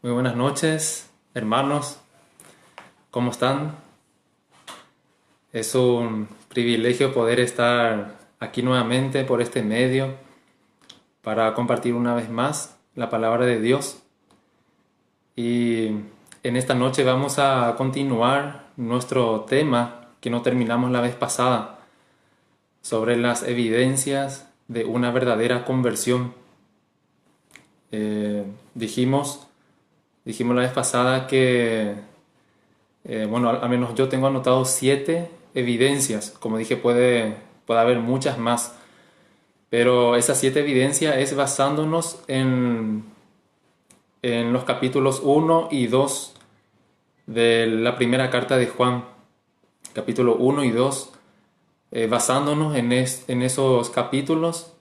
Muy buenas noches, hermanos. ¿Cómo están? Es un privilegio poder estar aquí nuevamente por este medio para compartir una vez más la palabra de Dios. Y en esta noche vamos a continuar nuestro tema que no terminamos la vez pasada, sobre las evidencias de una verdadera conversión. Dijimos la vez pasada que, al menos yo tengo anotado 7 evidencias. Como dije, puede haber muchas más. Pero esas 7 evidencias es basándonos en los capítulos 1 y 2 de la primera carta de Juan. Capítulo 1 y 2. Basándonos en esos capítulos,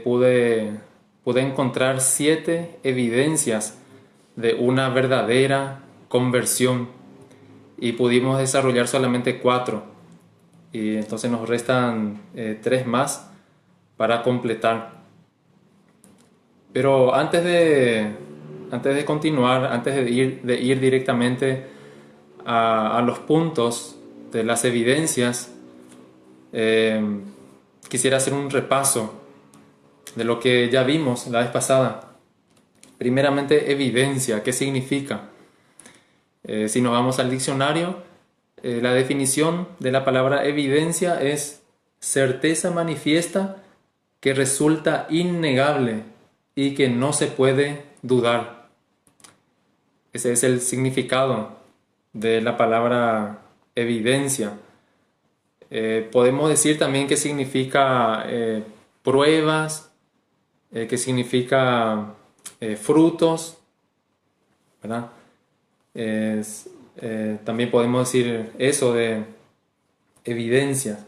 pude encontrar 7 evidencias de una verdadera conversión y pudimos desarrollar solamente 4, y entonces nos restan 3 más para completar. Pero antes de continuar, antes de ir directamente a los puntos de las evidencias, quisiera hacer un repaso de lo que ya vimos la vez pasada. Primeramente, evidencia, ¿qué significa? Si nos vamos al diccionario, la definición de la palabra evidencia es certeza manifiesta que resulta innegable y que no se puede dudar. Ese es el significado de la palabra evidencia. Podemos decir también que significa pruebas, que significa frutos, ¿verdad? También podemos decir eso de evidencia.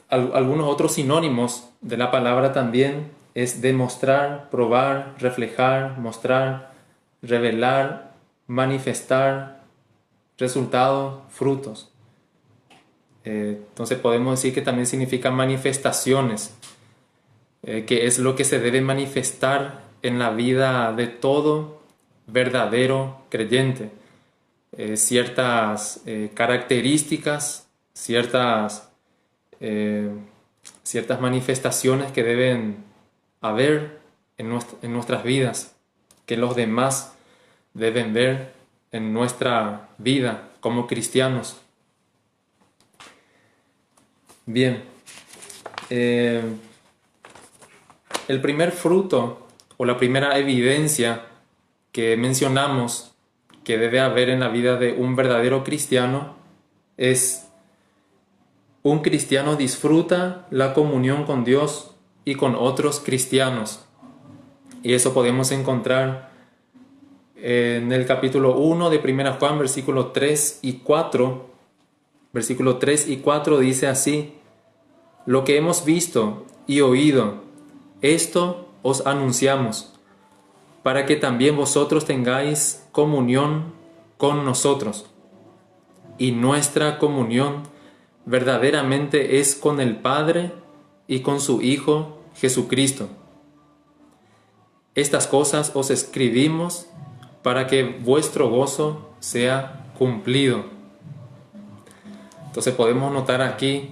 Algunos otros sinónimos de la palabra también es demostrar, probar, reflejar, mostrar, revelar, manifestar, resultado, frutos. Entonces podemos decir que también significa manifestaciones, que es lo que se debe manifestar en la vida de todo verdadero creyente. Ciertas características, ciertas manifestaciones que deben haber en nuestras vidas, que los demás deben ver en nuestra vida como cristianos. Bien, el primer fruto o la primera evidencia que mencionamos que debe haber en la vida de un verdadero cristiano es: un cristiano disfruta la comunión con Dios y con otros cristianos. Y eso podemos encontrar en el capítulo 1 de 1 Juan, versículo 3 y 4. Versículo 3 y 4 dice así: lo que hemos visto y oído, esto os anunciamos, para que también vosotros tengáis comunión con nosotros. Y nuestra comunión verdaderamente es con el Padre y con su Hijo Jesucristo. Estas cosas os escribimos para que vuestro gozo sea cumplido. Entonces podemos notar aquí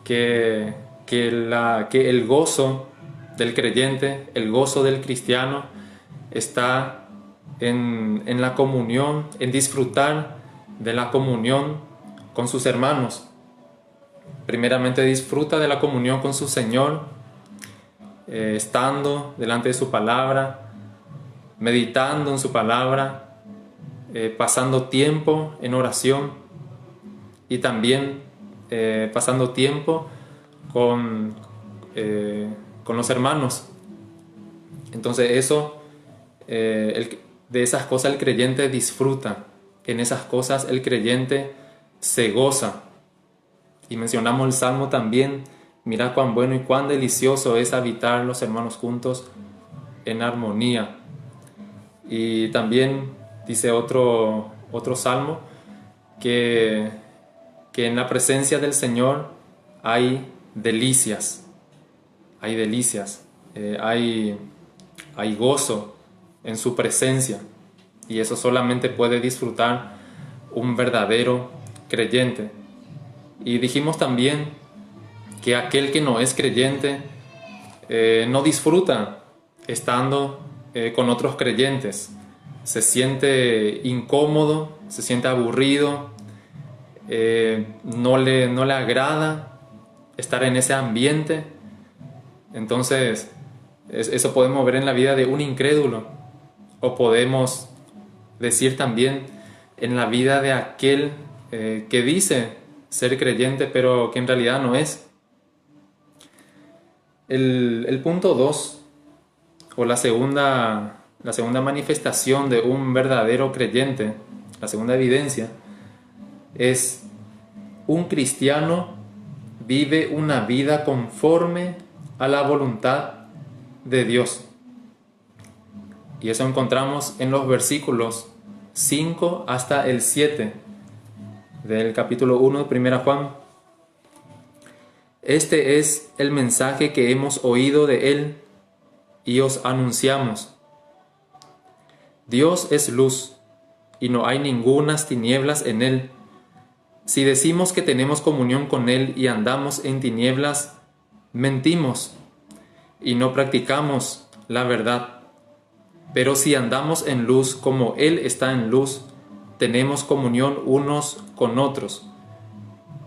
que el gozo del creyente, el gozo del cristiano, está en la comunión, en disfrutar de la comunión con sus hermanos. Primeramente disfruta de la comunión con su Señor, estando delante de su palabra, meditando en su palabra, pasando tiempo en oración y también pasando tiempo con los hermanos. Entonces eso, de esas cosas el creyente disfruta, en esas cosas el creyente se goza. Y mencionamos el Salmo también: mirad cuán bueno y cuán delicioso es habitar los hermanos juntos en armonía. Y también dice otro Salmo que en la presencia del Señor hay delicias, hay gozo, en su presencia. Y eso solamente puede disfrutar un verdadero creyente. Y dijimos también que aquel que no es creyente no disfruta estando con otros creyentes. Se siente incómodo, se siente aburrido, no le agrada estar en ese ambiente. Entonces, eso podemos ver en la vida de un incrédulo, o podemos decir también en la vida de aquel que dice ser creyente, pero que en realidad no es. El punto 2, o la segunda manifestación de un verdadero creyente, la segunda evidencia, es un cristiano vive una vida conforme a la voluntad de Dios. Y eso encontramos en los versículos 5 hasta el 7 del capítulo 1 de 1 Juan. Este es el mensaje que hemos oído de Él y os anunciamos. Dios es luz y no hay ningunas tinieblas en Él. Si decimos que tenemos comunión con Él y andamos en tinieblas, mentimos y no practicamos la verdad. Pero si andamos en luz como Él está en luz, tenemos comunión unos con otros.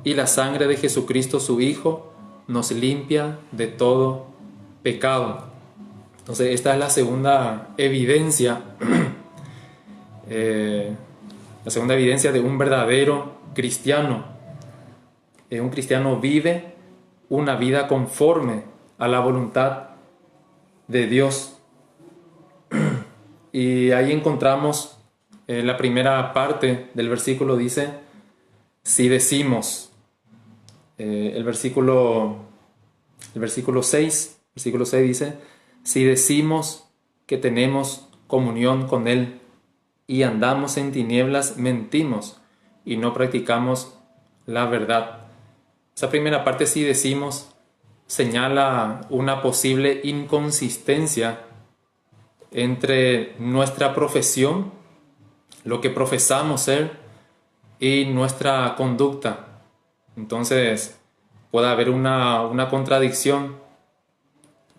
Y la sangre de Jesucristo su Hijo nos limpia de todo pecado. Entonces esta es la segunda evidencia, la segunda evidencia de un verdadero cristiano. Un cristiano vive una vida conforme a la voluntad de Dios. Y ahí encontramos la primera parte del versículo dice, si decimos, el versículo 6 dice, si decimos que tenemos comunión con Él y andamos en tinieblas, mentimos y no practicamos la verdad. Esa primera parte, si decimos, señala una posible inconsistencia entre nuestra profesión, lo que profesamos ser, y nuestra conducta. Entonces puede haber una contradicción.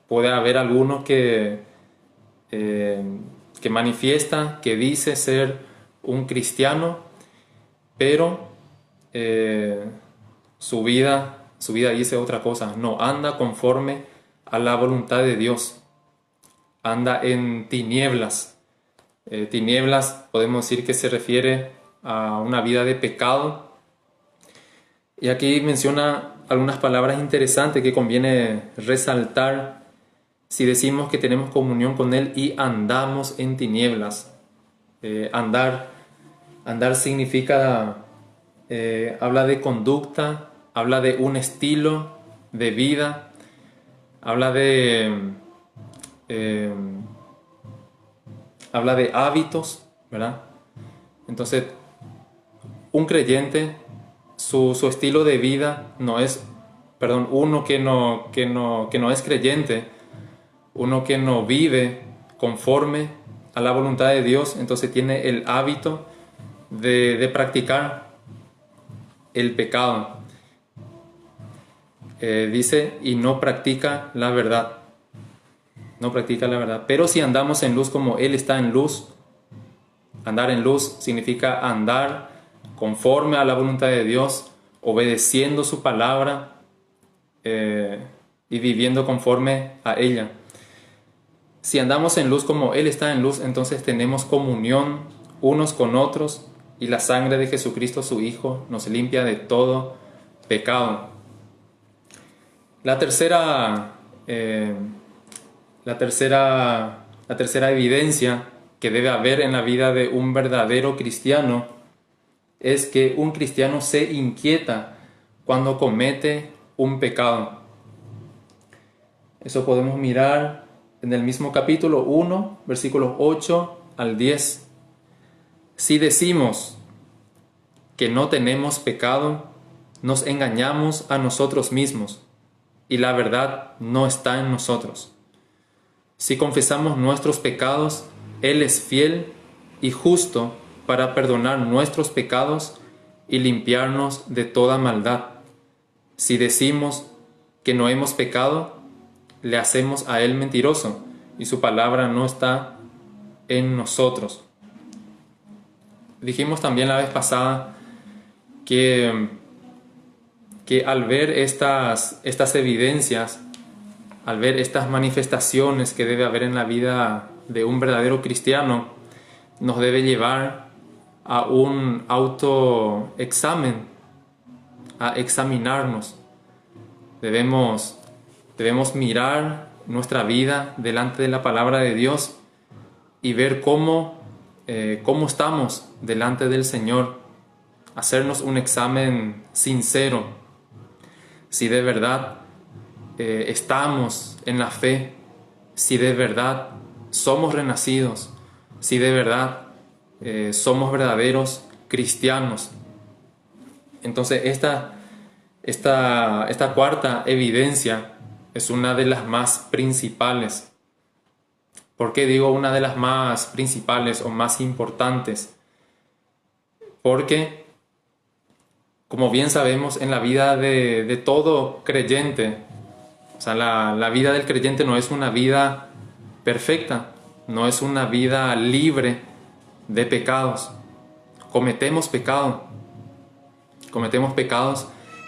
Puede haber alguno que manifiesta, que dice ser un cristiano, pero su vida dice otra cosa. No anda conforme a la voluntad de Dios. Anda en tinieblas. Tinieblas podemos decir que se refiere a una vida de pecado. Y aquí menciona algunas palabras interesantes que conviene resaltar. Si decimos que tenemos comunión con Él y andamos en tinieblas. Andar significa, habla de conducta, habla de un estilo de vida, habla de hábitos, ¿verdad? Entonces, un creyente, su estilo de vida no es, uno que no es creyente, uno que no vive conforme a la voluntad de Dios, entonces tiene el hábito de practicar el pecado. Dice, y no practica la verdad. No practica la verdad. Pero si andamos en luz como Él está en luz, andar en luz significa andar conforme a la voluntad de Dios, obedeciendo su palabra y viviendo conforme a ella. Si andamos en luz como Él está en luz, entonces tenemos comunión unos con otros y la sangre de Jesucristo su Hijo nos limpia de todo pecado. La tercera evidencia que debe haber en la vida de un verdadero cristiano es que un cristiano se inquieta cuando comete un pecado. Eso podemos mirar en el mismo capítulo 1, versículos 8 al 10. Si decimos que no tenemos pecado, nos engañamos a nosotros mismos y la verdad no está en nosotros. Si confesamos nuestros pecados, Él es fiel y justo para perdonar nuestros pecados y limpiarnos de toda maldad. Si decimos que no hemos pecado, le hacemos a Él mentiroso y su palabra no está en nosotros. Dijimos también la vez pasada que al ver estas evidencias, al ver estas manifestaciones que debe haber en la vida de un verdadero cristiano, nos debe llevar a un autoexamen, a examinarnos. Debemos mirar nuestra vida delante de la palabra de Dios y ver cómo estamos delante del Señor, hacernos un examen sincero, si de verdad estamos en la fe, si de verdad somos renacidos, si de verdad somos verdaderos cristianos. Entonces esta cuarta evidencia es una de las más principales. ¿Por qué digo una de las más principales o más importantes? Porque, como bien sabemos, en la vida de todo creyente, o sea, la vida del creyente no es una vida perfecta, no es una vida libre de pecados. Cometemos pecados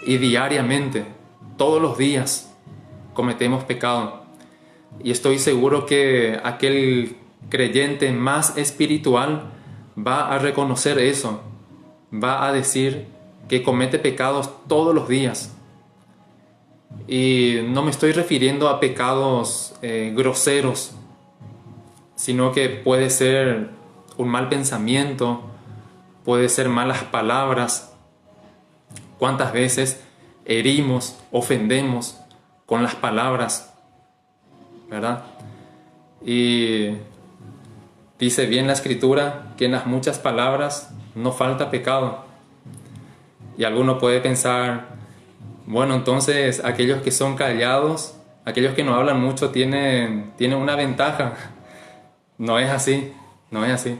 y diariamente, todos los días, cometemos pecado. Y estoy seguro que aquel creyente más espiritual va a reconocer eso, va a decir que comete pecados todos los días. Y no me estoy refiriendo a pecados groseros, sino que puede ser un mal pensamiento, puede ser malas palabras. ¿Cuántas veces herimos, ofendemos con las palabras? ¿Verdad? Y dice bien la Escritura que en las muchas palabras no falta pecado. Y alguno puede pensar, bueno, entonces aquellos que son callados, aquellos que no hablan mucho tienen una ventaja. No es así, no es así.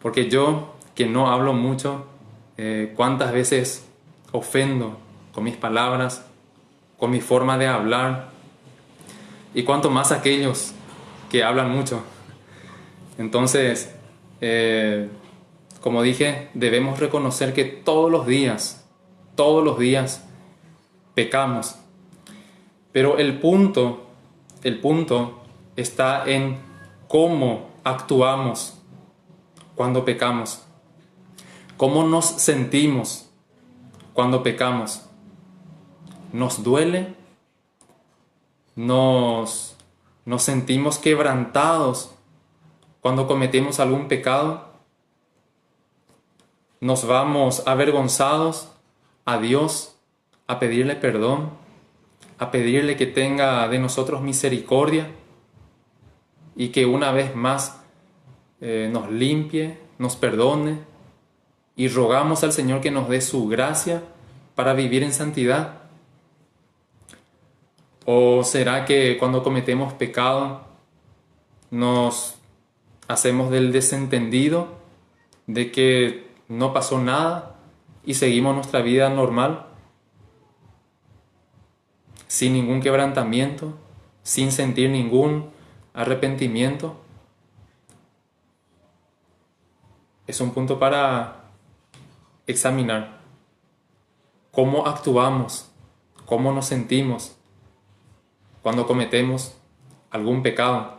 Porque yo, que no hablo mucho, ¿cuántas veces ofendo con mis palabras, con mi forma de hablar? Y cuanto más aquellos que hablan mucho. Entonces, como dije, debemos reconocer que todos los días pecamos. Pero el punto está en cómo actuamos cuando pecamos. ¿Cómo nos sentimos cuando pecamos? ¿Nos duele? ¿Nos sentimos quebrantados cuando cometemos algún pecado? ¿Nos vamos avergonzados a Dios a pedirle perdón, a pedirle que tenga de nosotros misericordia y que una vez más nos limpie, nos perdone, y rogamos al Señor que nos dé su gracia para vivir en santidad? ¿O será que cuando cometemos pecado nos hacemos del desentendido, de que no pasó nada y seguimos nuestra vida normal, sin ningún quebrantamiento, sin sentir ningún arrepentimiento? Es un punto para examinar cómo actuamos, cómo nos sentimos cuando cometemos algún pecado.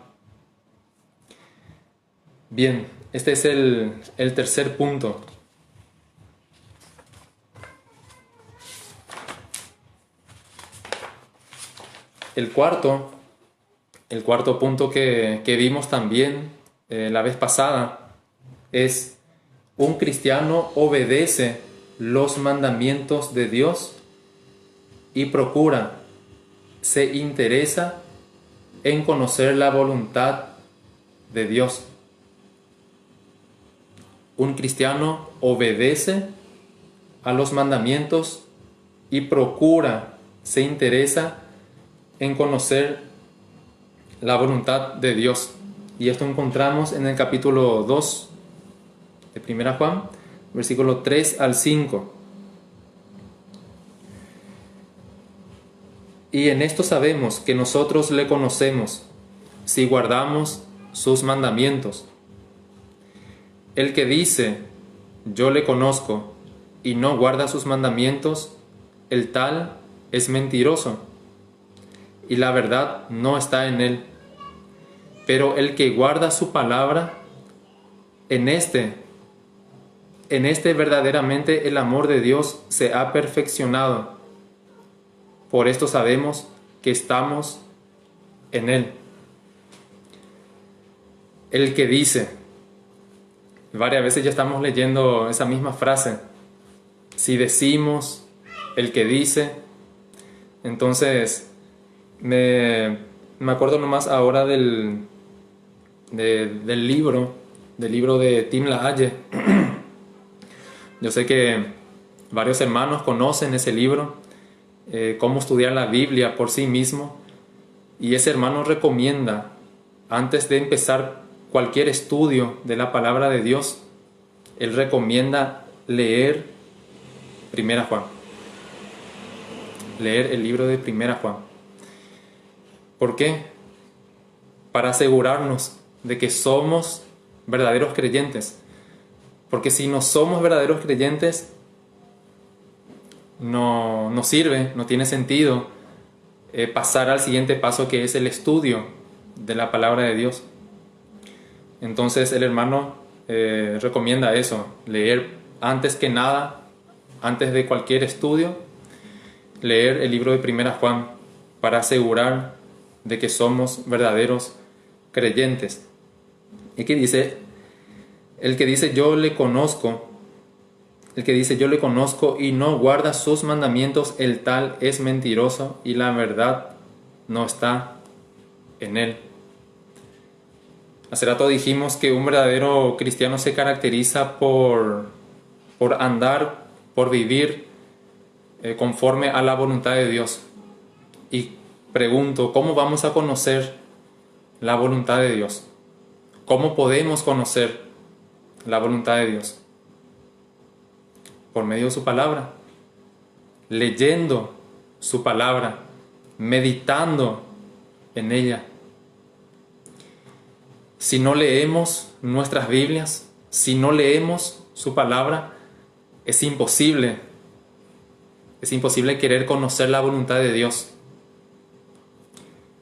Bien, este es el tercer punto. El cuarto punto que vimos también la vez pasada es: un cristiano obedece los mandamientos de Dios y procura, se interesa en conocer la voluntad de Dios. Un cristiano obedece a los mandamientos y procura, se interesa en conocer la voluntad de Dios. Y esto encontramos en el capítulo 2 de Primera Juan, versículo 3 al 5. Y en esto sabemos que nosotros le conocemos, si guardamos sus mandamientos. El que dice, yo le conozco, y no guarda sus mandamientos, el tal es mentiroso, y la verdad no está en él. Pero el que guarda su palabra, en este verdaderamente el amor de Dios se ha perfeccionado. Por esto sabemos que estamos en él. El que dice, varias veces ya estamos leyendo esa misma frase. Si decimos, el que dice, entonces me acuerdo nomás ahora del libro de Tim LaHaye. Yo sé que varios hermanos conocen ese libro, Cómo estudiar la Biblia por sí mismo, y ese hermano recomienda, antes de empezar cualquier estudio de la palabra de Dios, él recomienda leer Primera Juan, leer el libro de Primera Juan. ¿Por qué? Para asegurarnos de que somos verdaderos creyentes. Porque si no somos verdaderos creyentes, no sirve, no tiene sentido pasar al siguiente paso, que es el estudio de la palabra de Dios. Entonces el hermano recomienda eso, leer antes que nada, antes de cualquier estudio, leer el libro de Primera Juan, para asegurar de que somos verdaderos creyentes. Y que dice, el que dice yo le conozco y no guarda sus mandamientos, el tal es mentiroso, y la verdad no está en él. Hace rato dijimos que un verdadero cristiano se caracteriza por andar, por vivir conforme a la voluntad de Dios. Y pregunto, ¿cómo vamos a conocer la voluntad de Dios? ¿Cómo podemos conocer la voluntad de Dios? Por medio de su palabra, leyendo su palabra, meditando en ella. Si no leemos nuestras Biblias, si no leemos su palabra, es imposible querer conocer la voluntad de Dios.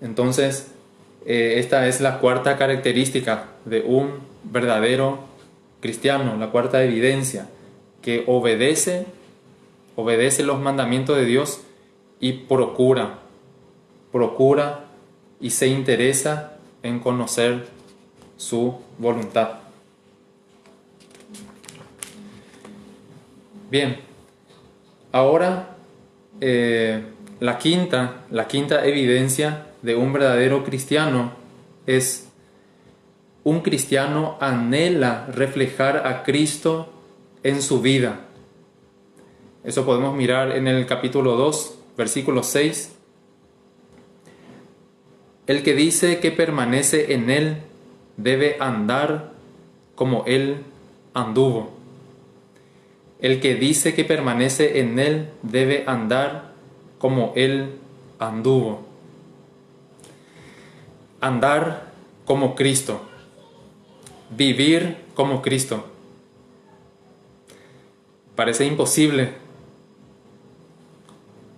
Entonces, esta es la cuarta característica de un verdadero cristiano, la cuarta evidencia, que obedece los mandamientos de Dios y procura y se interesa en conocer su voluntad. Bien, ahora la quinta evidencia de un verdadero cristiano es: un cristiano anhela reflejar a Cristo en su vida. Eso podemos mirar en el capítulo 2, versículo 6. El que dice que permanece en Él debe andar como Él anduvo. El que dice que permanece en Él debe andar como Él anduvo. Andar como Cristo. Vivir como Cristo. Parece imposible.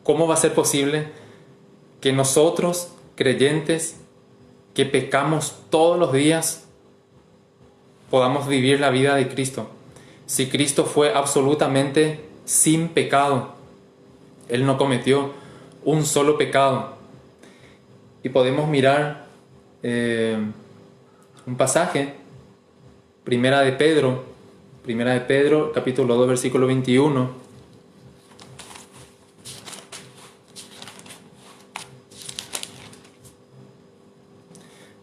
¿Cómo va a ser posible que nosotros, creyentes, que pecamos todos los días, podamos vivir la vida de Cristo? Si Cristo fue absolutamente sin pecado, Él no cometió un solo pecado. Y podemos mirar un pasaje, Primera de Pedro, capítulo 2, versículo 21.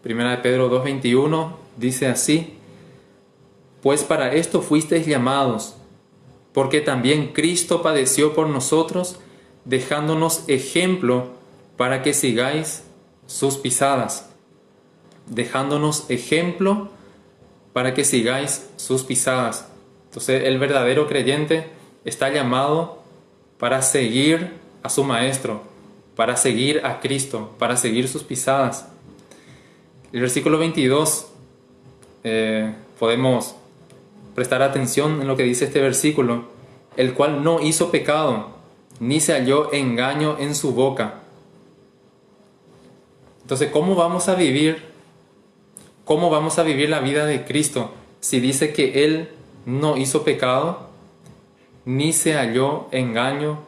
Primera de Pedro 2:21 dice así: pues para esto fuisteis llamados, porque también Cristo padeció por nosotros, dejándonos ejemplo para que sigáis sus pisadas. dejándonos ejemplo para que sigáis sus pisadas. Entonces el verdadero creyente está llamado para seguir a su Maestro, para seguir a Cristo, para seguir sus pisadas. El versículo 22, podemos prestar atención en lo que dice este versículo: el cual no hizo pecado, ni se halló engaño en su boca. Entonces, ¿cómo vamos a vivir? ¿Cómo vamos a vivir la vida de Cristo si dice que Él no hizo pecado, ni se halló engaño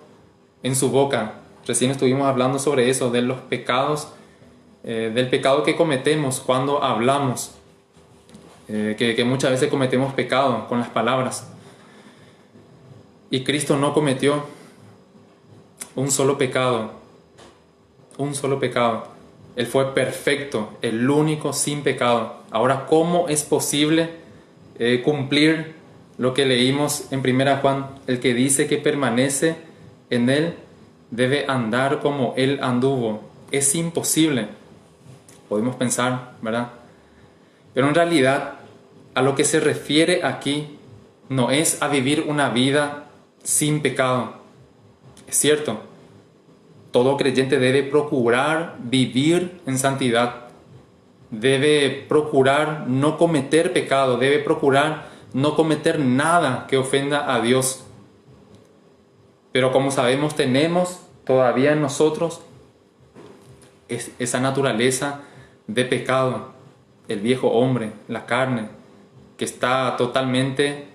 en su boca? Recién estuvimos hablando sobre eso, de los pecados, del pecado que cometemos cuando hablamos, que muchas veces cometemos pecado con las palabras. Y Cristo no cometió un solo pecado, un solo pecado. Él fue perfecto, el único sin pecado. Ahora, ¿cómo es posible cumplir lo que leímos en 1 Juan? El que dice que permanece en Él debe andar como Él anduvo. Es imposible. Podemos pensar, ¿verdad? Pero en realidad, a lo que se refiere aquí no es a vivir una vida sin pecado. Es cierto, todo creyente debe procurar vivir en santidad. Debe procurar no cometer pecado. Debe procurar no cometer nada que ofenda a Dios. Pero como sabemos, tenemos todavía en nosotros esa naturaleza de pecado, el viejo hombre, la carne, que está totalmente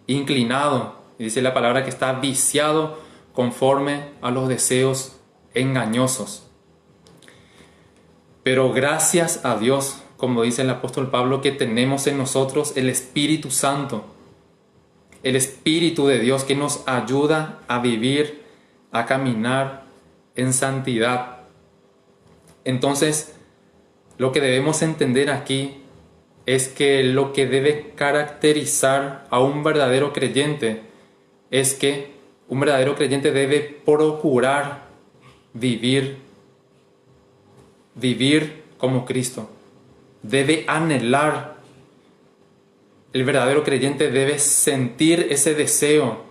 inclinado, y dice la palabra que está viciado conforme a los deseos engañosos. Pero gracias a Dios, como dice el apóstol Pablo, que tenemos en nosotros el Espíritu Santo, el Espíritu de Dios que nos ayuda a vivir, a caminar en santidad. Entonces, lo que debemos entender aquí es que lo que debe caracterizar a un verdadero creyente es que un verdadero creyente debe procurar vivir como Cristo. Debe anhelar. El verdadero creyente debe sentir ese deseo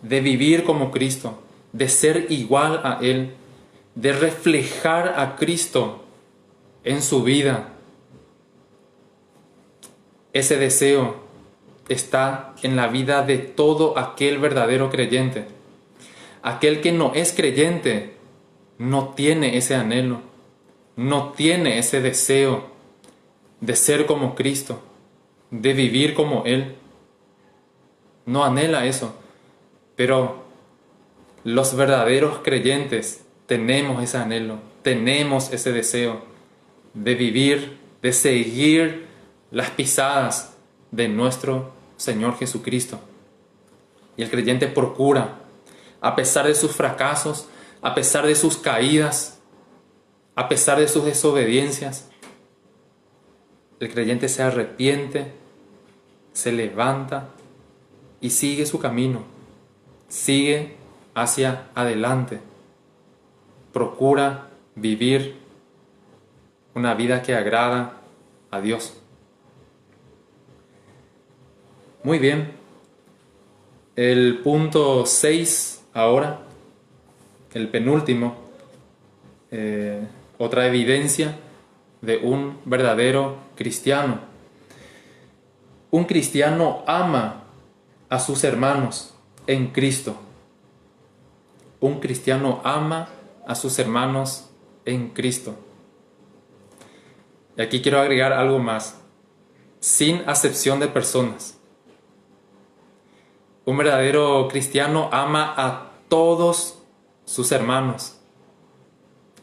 de vivir como Cristo, de ser igual a Él, de reflejar a Cristo en su vida. Ese deseo está en la vida de todo aquel verdadero creyente. Aquel que no es creyente no tiene ese anhelo, no tiene ese deseo de ser como Cristo, de vivir como Él. No anhela eso. Pero los verdaderos creyentes tenemos ese anhelo, tenemos ese deseo de vivir, de seguir las pisadas de nuestro Señor Jesucristo. Y el creyente procura, a pesar de sus fracasos, a pesar de sus caídas, a pesar de sus desobediencias, el creyente se arrepiente, se levanta y sigue su camino, sigue hacia adelante, procura vivir una vida que agrada a Dios. Muy bien, el punto 6 ahora, el penúltimo, otra evidencia de un verdadero cristiano. Un cristiano ama a sus hermanos en Cristo. Un cristiano ama a sus hermanos en Cristo. Y aquí quiero agregar algo más, sin acepción de personas. Un verdadero cristiano ama a todos sus hermanos.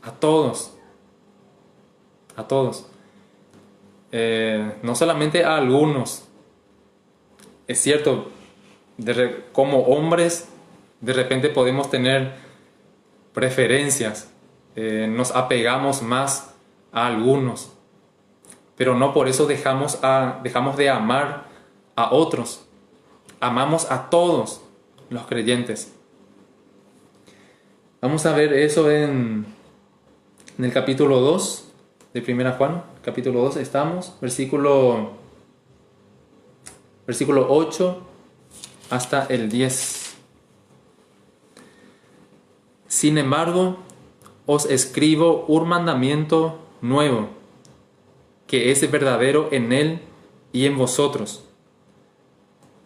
A todos. A todos. No solamente a algunos. Es cierto, como hombres, de repente podemos tener preferencias. Nos apegamos más a algunos. Pero no por eso dejamos de amar a otros. Amamos a todos los creyentes. Vamos a ver eso en el capítulo 2 de Primera Juan, capítulo 2, estamos, versículo 8 hasta el 10. Sin embargo, os escribo un mandamiento nuevo, que es verdadero en él y en vosotros,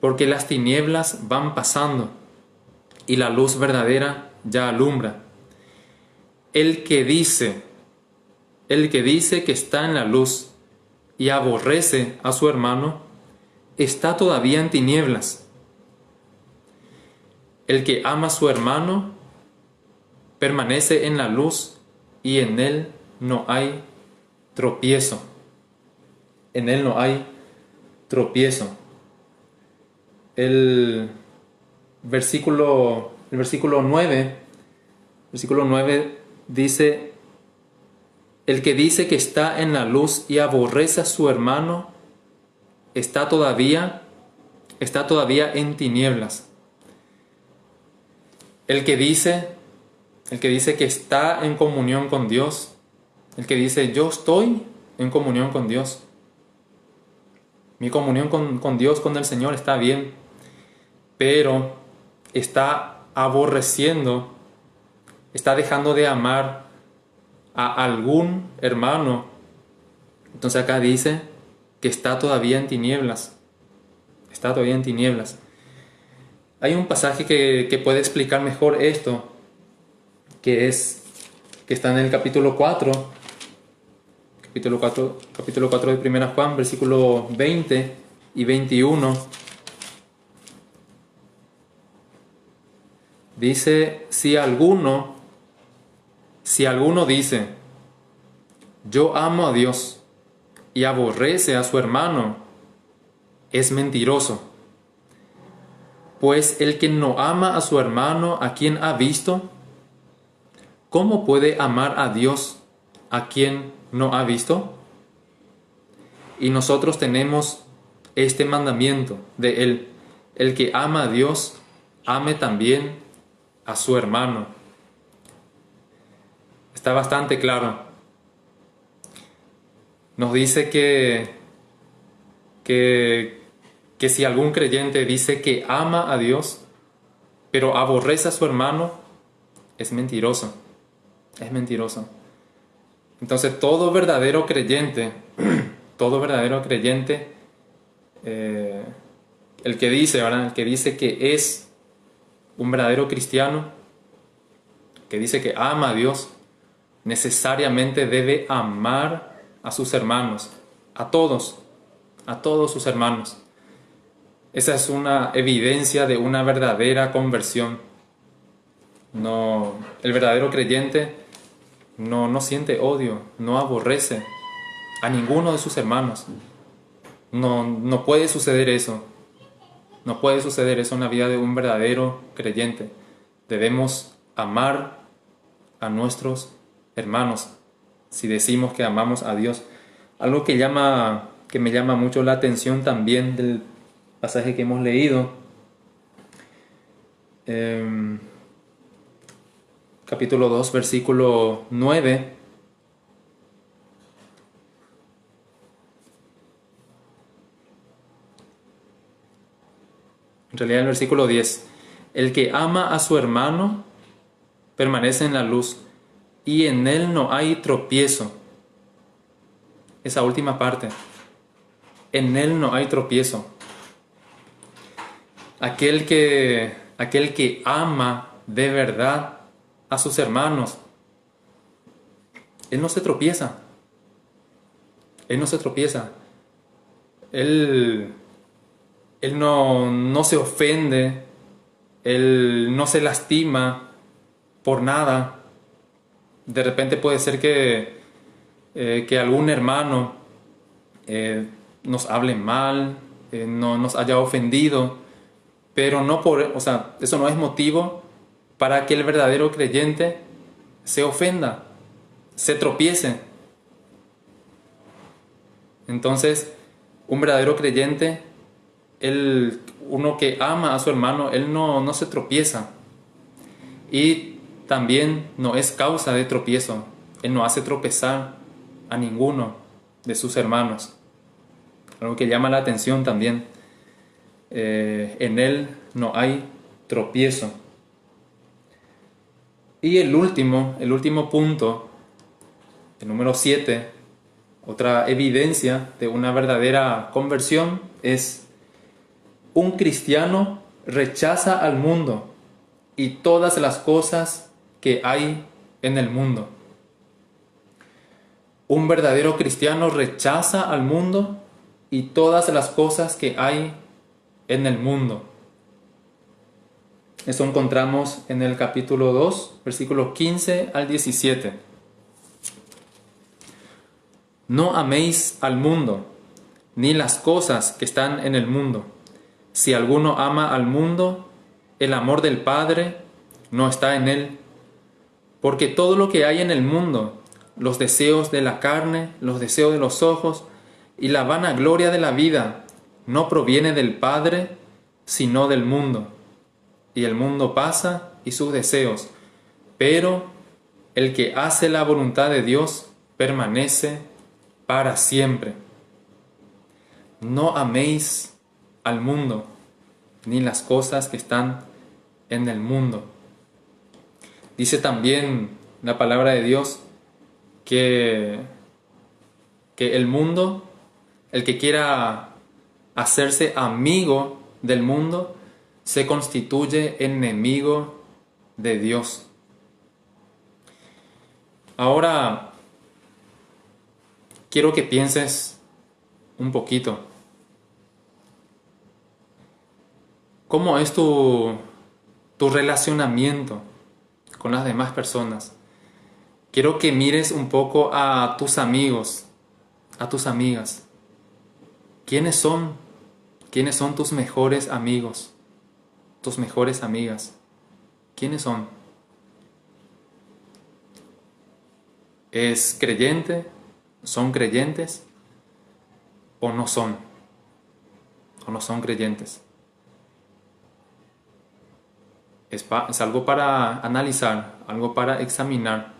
porque las tinieblas van pasando y la luz verdadera ya alumbra. El que dice que está en la luz y aborrece a su hermano, está todavía en tinieblas. El que ama a su hermano permanece en la luz y en él no hay tropiezo. En él no hay tropiezo. El versículo 9 dice: el que dice que está en la luz y aborrece a su hermano está todavía en tinieblas. El que dice que está en comunión con Dios, el que dice yo estoy en comunión con Dios, mi comunión con Dios, con el Señor está bien, pero está aborreciendo, está dejando de amar a algún hermano. Entonces acá dice que está todavía en tinieblas. Está todavía en tinieblas. Hay un pasaje que puede explicar mejor esto, que está en el capítulo 4 de Primera Juan, versículo 20 y 21. Dice: si alguno dice yo amo a Dios y aborrece a su hermano, es mentiroso. Pues el que no ama a su hermano a quien ha visto, ¿cómo puede amar a Dios a quien no ha visto? Y nosotros tenemos este mandamiento de él: el que ama a Dios, ame también a su hermano. Está bastante claro. Nos dice que si algún creyente dice que ama a Dios, pero aborrece a su hermano, es mentiroso. Es mentiroso. Entonces todo verdadero creyente, el que dice, ¿verdad? El que dice que es un verdadero cristiano, que dice que ama a Dios, necesariamente debe amar a sus hermanos, a todos sus hermanos. Esa es una evidencia de una verdadera conversión. El verdadero creyente no siente odio, no aborrece a ninguno de sus hermanos. No puede suceder eso. No puede suceder eso en la vida de un verdadero creyente. Debemos amar a nuestros hermanos si decimos que amamos a Dios. Algo que me llama mucho la atención también del pasaje que hemos leído, capítulo 2, versículo 9. En realidad el versículo 10. El que ama a su hermano permanece en la luz y en él no hay tropiezo. Esa última parte. En él no hay tropiezo. Aquel que ama de verdad a sus hermanos, él no se tropieza. Él no se tropieza. Él no se ofende. Él no se lastima por nada. De repente puede ser que algún hermano nos hable mal, no nos haya ofendido, pero eso no es motivo para que el verdadero creyente se ofenda, se tropiece. Entonces, un verdadero creyente, uno que ama a su hermano, él no se tropieza. Y también no es causa de tropiezo. Él no hace tropezar a ninguno de sus hermanos. Algo que llama la atención también. En él no hay tropiezo. Y el último punto, el número 7, otra evidencia de una verdadera conversión es: un cristiano rechaza al mundo y todas las cosas que hay en el mundo. Un verdadero cristiano rechaza al mundo y todas las cosas que hay en el mundo. Eso encontramos en el capítulo 2, versículos 15 al 17. No améis al mundo, ni las cosas que están en el mundo. Si alguno ama al mundo, el amor del Padre no está en él. Porque todo lo que hay en el mundo, los deseos de la carne, los deseos de los ojos y la vanagloria de la vida, no proviene del Padre, sino del mundo. Y el mundo pasa y sus deseos, pero el que hace la voluntad de Dios permanece para siempre. No améis al mundo, ni las cosas que están en el mundo. Dice también la palabra de Dios que el mundo, el que quiera hacerse amigo del mundo, se constituye enemigo de Dios. Ahora, quiero que pienses un poquito. ¿Cómo es tu relacionamiento con las demás personas? Quiero que mires un poco a tus amigos, a tus amigas. ¿Quiénes son? ¿Quiénes son tus mejores amigos? Tus mejores amigas. ¿Quiénes son? ¿Es creyente? ¿Son creyentes? ¿O no son? ¿O no son creyentes? Es algo para analizar, algo para examinar.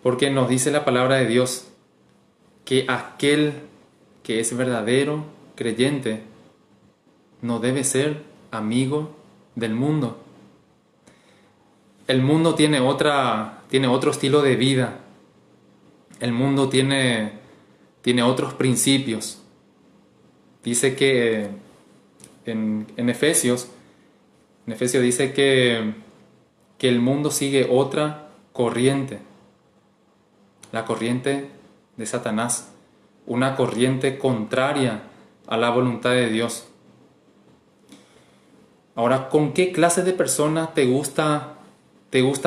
Porque nos dice la palabra de Dios que aquel que es verdadero creyente no debe ser amigo del mundo. El mundo tiene otro estilo de vida. El mundo tiene otros principios. Dice que en Efesios dice que el mundo sigue otra corriente. La corriente de Satanás. Una corriente contraria a la voluntad de Dios. Ahora, ¿con qué clase de persona te gusta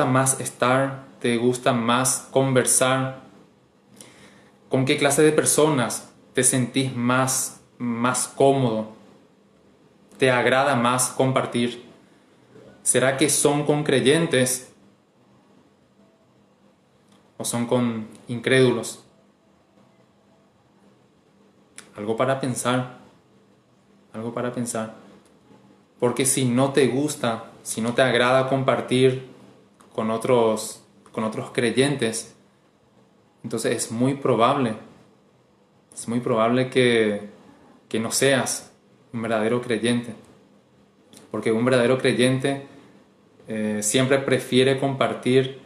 más estar? ¿Te gusta más conversar? ¿Con qué clase de personas te sentís más cómodo? ¿Te agrada más compartir? ¿Será que son con creyentes o son con incrédulos? Algo para pensar. Algo para pensar. Porque si no te gusta, si no te agrada compartir con otros creyentes, entonces es muy probable que no seas un verdadero creyente. Porque un verdadero creyente siempre prefiere compartir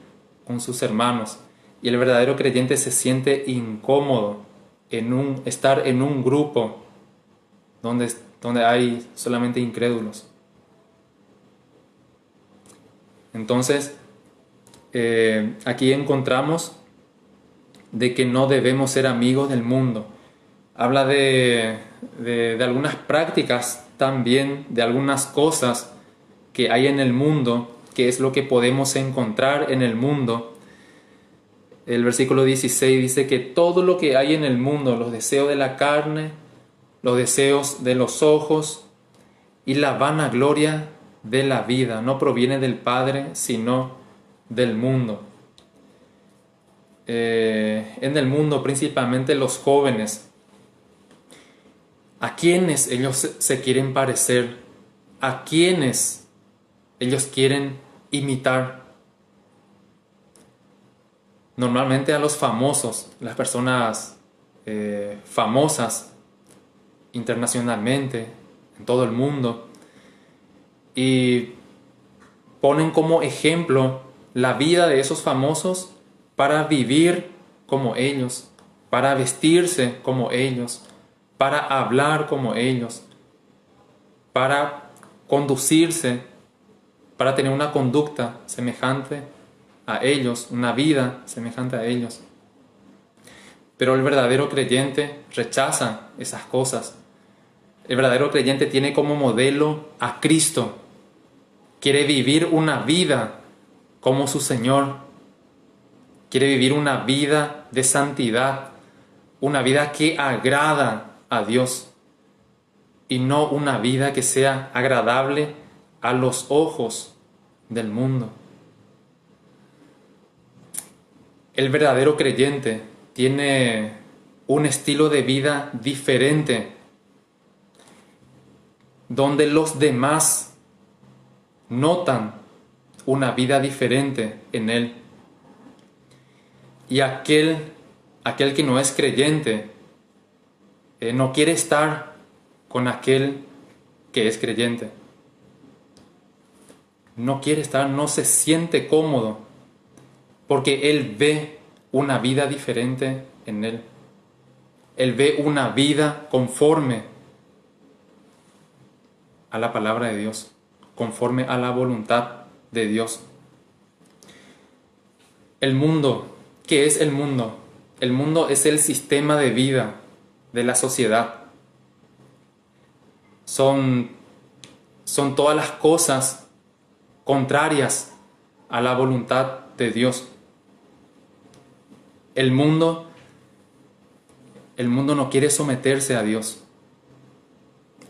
con sus hermanos. Y el verdadero creyente se siente incómodo estar en un grupo donde hay solamente incrédulos. Entonces, aquí encontramos de que no debemos ser amigos del mundo. Habla de algunas prácticas también, de algunas cosas que hay en el mundo, que es lo que podemos encontrar en el mundo. El versículo 16 dice que todo lo que hay en el mundo, los deseos de la carne, los deseos de los ojos y la vanagloria de la vida, no proviene del Padre, sino del mundo. En el mundo, principalmente los jóvenes, ¿a quiénes ellos se quieren parecer? ¿A quiénes ellos quieren imitar? normalmente a los famosos, las personas famosas internacionalmente, en todo el mundo, y ponen como ejemplo la vida de esos famosos para vivir como ellos, para vestirse como ellos, para hablar como ellos, para conducirse, para tener una conducta semejante a ellos, una vida semejante a ellos. Pero el verdadero creyente rechaza esas cosas. El verdadero creyente tiene como modelo a Cristo. Quiere vivir una vida como su Señor. Quiere vivir una vida de santidad, una vida que agrada a Dios y no una vida que sea agradable a los ojos del mundo. El verdadero creyente tiene un estilo de vida diferente, donde los demás notan una vida diferente en él. Y aquel que no es creyente no quiere estar con aquel que es creyente. No quiere estar, no se siente cómodo, porque él ve una vida diferente en él. Él ve una vida conforme a la palabra de Dios, conforme a la voluntad de Dios. El mundo, ¿qué es el mundo? El mundo es el sistema de vida de la sociedad. Son todas las cosas contrarias a la voluntad de Dios. El mundo no quiere someterse a Dios.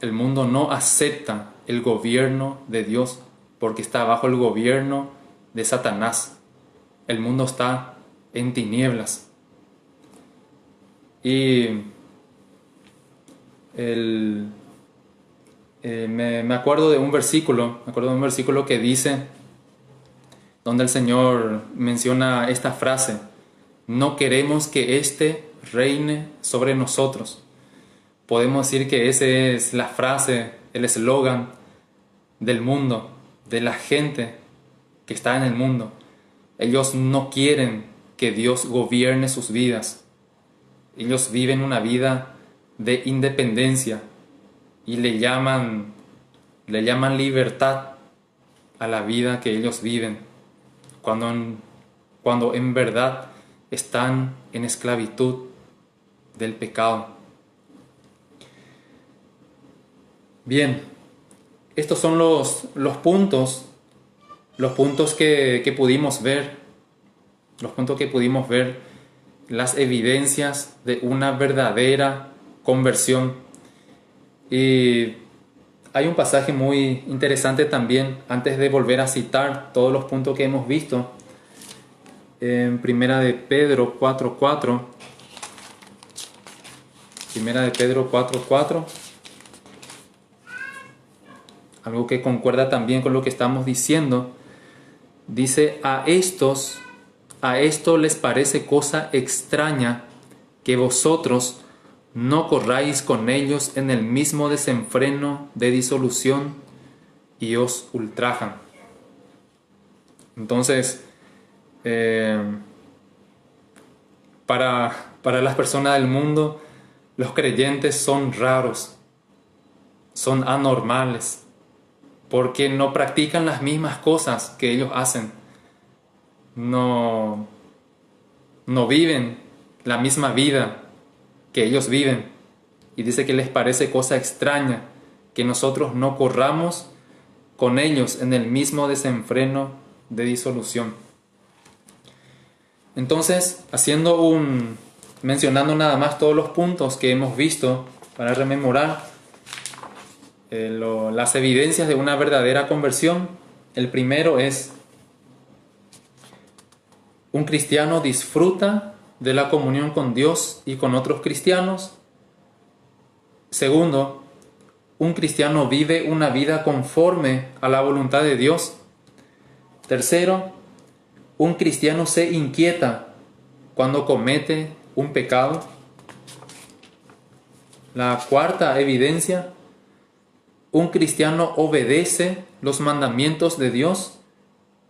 El mundo no acepta el gobierno de Dios porque está bajo el gobierno de Satanás. El mundo está en tinieblas. Y me acuerdo de un versículo que dice, donde el Señor menciona esta frase: no queremos que éste reine sobre nosotros. Podemos decir que esa es la frase, el eslogan del mundo, de la gente que está en el mundo. Ellos no quieren que Dios gobierne sus vidas. Ellos viven una vida de independencia y le llaman libertad a la vida que ellos viven, cuando en verdad están en esclavitud del pecado. Bien, estos son los puntos que pudimos ver, las evidencias de una verdadera conversión. Y hay un pasaje muy interesante también, antes de volver a citar todos los puntos que hemos visto, en Primera de Pedro 4:4. Primera de Pedro 4:4. Algo que concuerda también con lo que estamos diciendo. Dice: a esto les parece cosa extraña que vosotros no corráis con ellos en el mismo desenfreno de disolución y os ultrajan. Entonces, para las personas del mundo, los creyentes son raros, son anormales, porque no practican las mismas cosas que ellos hacen. No viven la misma vida que ellos viven. Y dice que les parece cosa extraña que nosotros no corramos con ellos en el mismo desenfreno de disolución. Entonces, mencionando nada más todos los puntos que hemos visto para rememorar las evidencias de una verdadera conversión. El primero es: un cristiano disfruta de la comunión con Dios y con otros cristianos. Segundo, un cristiano vive una vida conforme a la voluntad de Dios. Tercero, un cristiano se inquieta cuando comete un pecado. La cuarta evidencia: un cristiano obedece los mandamientos de Dios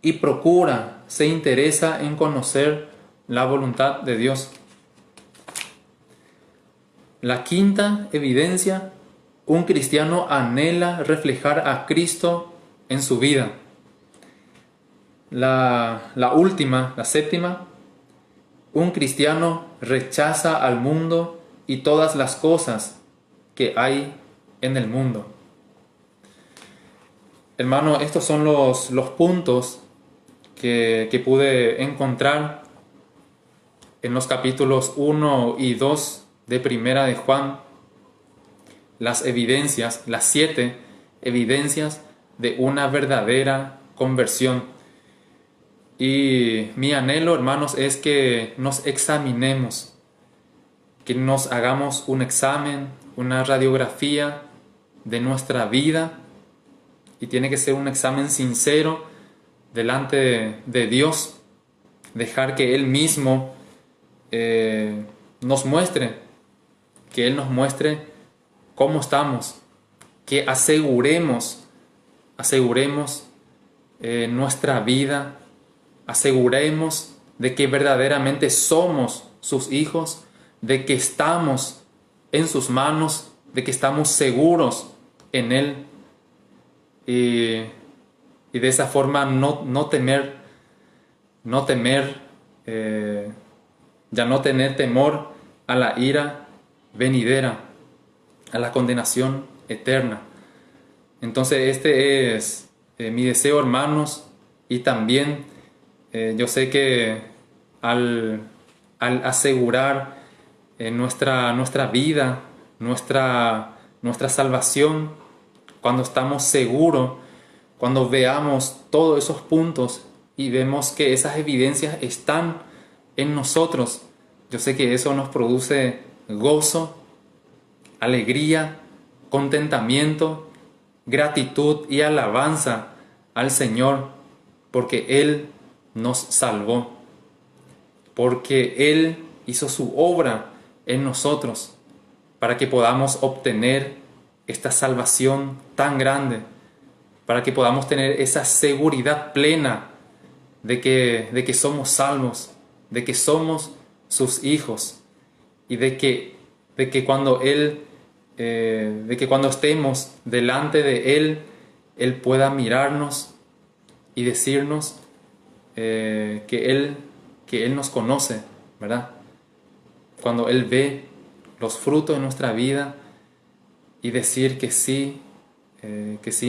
y procura, se interesa en conocer la voluntad de Dios. La quinta evidencia: un cristiano anhela reflejar a Cristo en su vida. La última, la séptima: un cristiano rechaza al mundo y todas las cosas que hay en el mundo. Hermano, estos son los puntos que pude encontrar en los capítulos 1 y 2 de Primera de Juan. Las evidencias, las 7 evidencias de una verdadera conversión. Y mi anhelo, hermanos, es que nos examinemos, que nos hagamos un examen, una radiografía de nuestra vida, y tiene que ser un examen sincero delante de Dios, dejar que Él mismo nos muestre, que Él nos muestre cómo estamos, que aseguremos nuestra vida, aseguremos de que verdaderamente somos sus hijos, de que estamos en sus manos, de que estamos seguros en Él, y de esa forma no temer, ya no tener temor a la ira venidera, a la condenación eterna. Entonces este es mi deseo, hermanos, y también yo sé que al asegurar nuestra vida, nuestra salvación, cuando estamos seguros, cuando veamos todos esos puntos y vemos que esas evidencias están en nosotros, yo sé que eso nos produce gozo, alegría, contentamiento, gratitud y alabanza al Señor, porque Él nos salvó, porque Él hizo su obra en nosotros para que podamos obtener esta salvación tan grande, para que podamos tener esa seguridad plena de que somos salvos, de que somos sus hijos, y de que cuando cuando estemos delante de Él, Él pueda mirarnos y decirnos que Él nos conoce, ¿verdad? Cuando Él ve los frutos de nuestra vida y decir que sí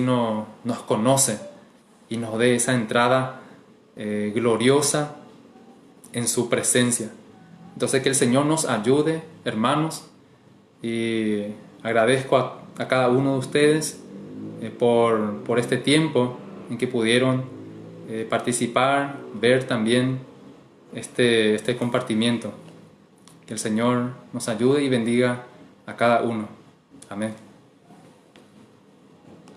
nos conoce y nos dé esa entrada gloriosa en su presencia. Entonces que el Señor nos ayude, hermanos, y agradezco a cada uno de ustedes por este tiempo en que pudieron participar, ver también este compartimiento. Que el Señor nos ayude y bendiga a cada uno. Amén.